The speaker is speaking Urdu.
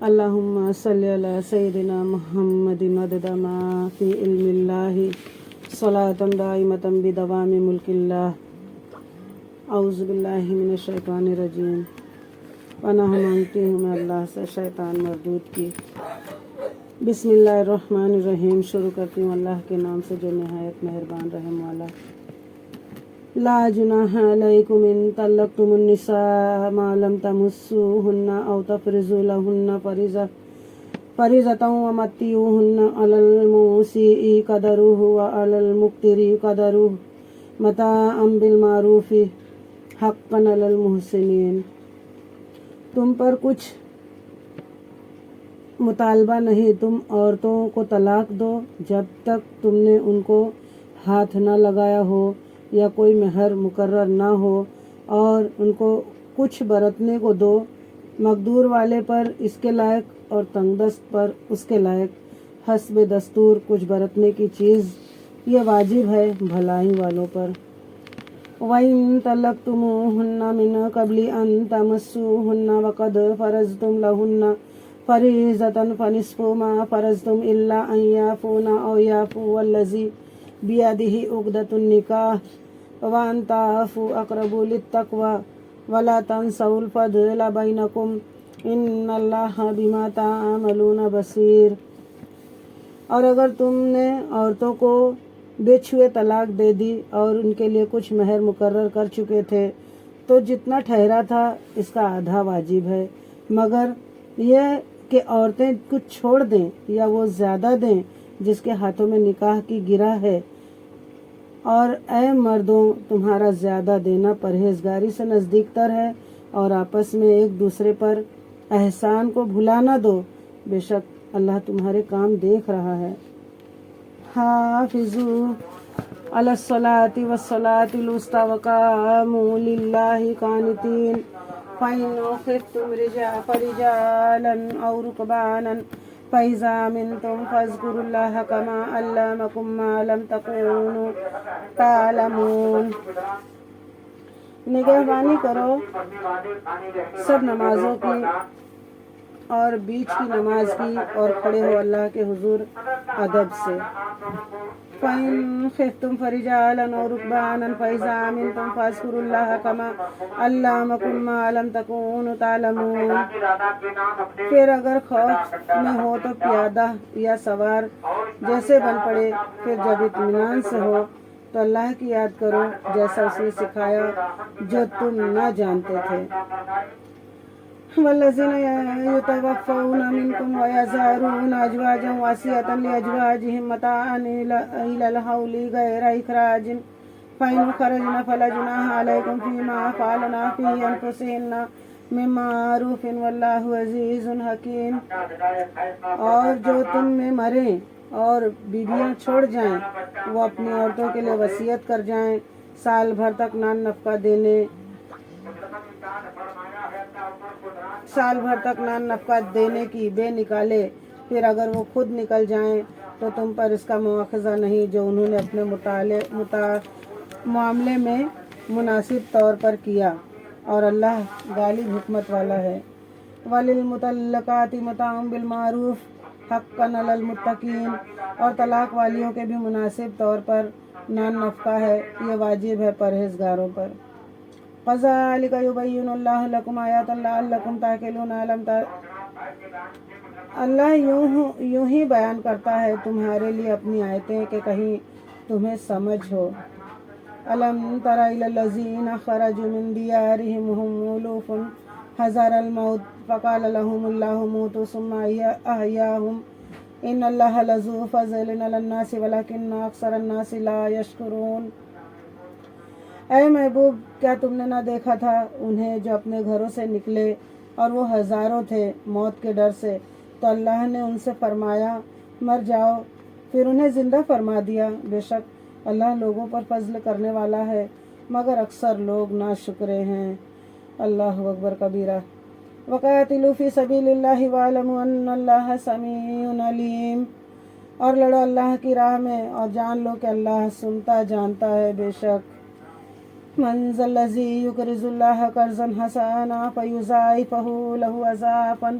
اللہم صلی علی سیدنا محمد عدد ما فی علم اللہ صلاۃ دائمۃ بدوام ملک اللہ۔ اعوذ باللہ من الشیطان الرجیم۔ پناہ مانگتی ہوں میں اللہ سے شیطان مردود کی۔ بسم اللہ الرحمن الرحیم۔ شروع کرتی ہوں اللہ کے نام سے جو نہایت مہربان رحم والا۔ لا جناح علیکم ان طلقتم النساء ما لم تمسوهن او تفرضوا لهن فریضة ومتعوهن على الموسع قدره وعلى المقتر قدره متاعا بالمعروف حقا على المحسنین۔ تم پر کچھ مطالبہ نہیں، تم عورتوں کو طلاق دو جب تک تم نے ان کو ہاتھ نہ لگایا ہو یا کوئی مہر مقرر نہ ہو، اور ان کو کچھ برتنے کو دو، مقدور والے پر اس کے لائق اور تنگ دست پر اس کے لائق، حسب دستور کچھ برتنے کی چیز یہ واجب ہے بھلائی والوں پر۔ وَإِن طَلَّقْتُمُوهُنَّ مِن قَبْلِ أَن تَمَسُّوهُنَّ وَقَدْ فَرَضْتُمْ لَهُنَّ فَرِيضَةً فَنِصْفُ مَا فَرَضْتُمْ إِلَّا أَن يَعْفُونَ أَوْ يَعْفُوَ الَّذِي بِيَدِهِ عُقْدَةُ النِّكَاحِ وَأَن تَعْفُوا أَقْرَبُ لِلتَّقْوَىٰ وَلَا تَنسَوُا الْفَضْلَ بَيْنَكُمْ إِنَّ اللَّهَ بِمَا تَعْمَلُونَ بَصِيرٌ۔ اور اگر تم نے عورتوں کو بے چھوئے طلاق دے دی اور ان کے لیے کچھ مہر مقرر کر چکے تھے تو جتنا ٹھہرا تھا اس کا آدھا واجب ہے، مگر یہ کہ عورتیں کچھ چھوڑ دیں یا وہ زیادہ دیں جس کے ہاتھوں میں نکاح کی گرہ ہے۔ اور اے مردوں، تمہارا زیادہ دینا پرہیزگاری سے نزدیک تر ہے، اور آپس میں ایک دوسرے پر احسان کو بھلا نہ دو، بے شک اللہ تمہارے کام دیکھ رہا ہے۔ حافظوا علی الصلاۃ والصلاۃ الوسطیٰ وقوموا للہ قانتین فإن خفتم فرجالا أو ركبانا فإذا أمنتم فاذكروا الله كما علمكم ما لم تكونوا تعلمون۔ نگہبانی کرو سب نمازوں کی اور بیچ کی نماز کی، اور کھڑے ہو اللہ کے حضور ادب سے۔ فَإِن خِفْتُمْ فَرِجَالًا أَوْ رُكْبَانًا فَإِذَا أَمِنْتُمْ فَاذْكُرُوا اللَّهَ كَمَا عَلَّمَكُم مَّا لَمْ تَكُونُوا تَعْلَمُونَ۔ پھر اگر خوف میں ہو تو پیادہ یا سوار جیسے بن پڑے، پھر جب اطمینان سے ہو تو اللہ کی یاد کرو جیسا اس نے سکھایا جو تم نہ جانتے تھے۔ والذین یتوفون منکم ویذرون ازواجا وصیۃ لازواجہم متاعا الی الحول غیر اخراج فإن خرجن فلا جناح علیکم فیما فعلن فی انفسہن من معروف واللہ عزیز حکیم۔ اور جو تم میں مریں اور بیویاں چھوڑ جائیں وہ اپنی عورتوں کے لیے وصیت کر جائیں، سال بھر تک نان نفقہ دینے کی بے نکالے، پھر اگر وہ خود نکل جائیں تو تم پر اس کا مواخذہ نہیں جو انہوں نے اپنے معاملے میں مناسب طور پر کیا، اور اللہ غالب حکمت والا ہے۔ وَلِلْمُطَلَّقَاتِ مَتَاعٌ بِالْمَعْرُوفِ حَقًّا عَلَى الْمُتَّقِينَ۔ اور طلاق والیوں کے بھی مناسب طور پر نان نفقہ ہے، یہ واجب ہے پرہیزگاروں پر۔ كَذَلِكَ يُبَيِّنُ اللَّهُ لَكُمْ آيَاتِهِ لَعَلَّكُمْ تَعْقِلُونَ۔ اللہ یوں ہی بیان کرتا ہے تمہارے لیے اپنی آیتیں کہ کہیں تمہیں سمجھ ہو۔ أَلَمْ تَرَ إِلَى الَّذِينَ خَرَجُوا مِن دِيَارِهِمْ وَهُمْ أُلُوفٌ حَذَرَ الْمَوْتِ فَقَالَ لَهُمُ اللَّهُ مُوتُوا ثُمَّ أَحْيَاهُمْ إِنَّ اللَّهَ لَذُو فَضْلٍ عَلَى النَّاسِ وَلَكِنَّ أَكْثَرَ النَّاسِ لَا يَشْكُرُونَ۔ اے محبوب، کیا تم نے نہ دیکھا تھا انہیں جو اپنے گھروں سے نکلے اور وہ ہزاروں تھے موت کے ڈر سے، تو اللہ نے ان سے فرمایا مر جاؤ، پھر انہیں زندہ فرما دیا۔ بے شک اللہ لوگوں پر فضل کرنے والا ہے، مگر اکثر لوگ ناشکرے ہیں۔ اللہ اکبر کبیرہ۔ وَقَاتِلُوا فِي سَبِيلِ اللَّهِ وَاعْلَمُوا أَنَّ اللَّهَ سَمِيعٌ عَلِيمٌ۔ اور لڑو اللہ کی راہ میں اور جان لو کہ اللہ سنتا جانتا ہے۔ بے شک مَنْ ذَا الَّذِي يُقْرِضُ اللَّهَ قَرْضًا حَسَنًا فَيُضَاعِفَهُ لَهُ أَضْعَافًا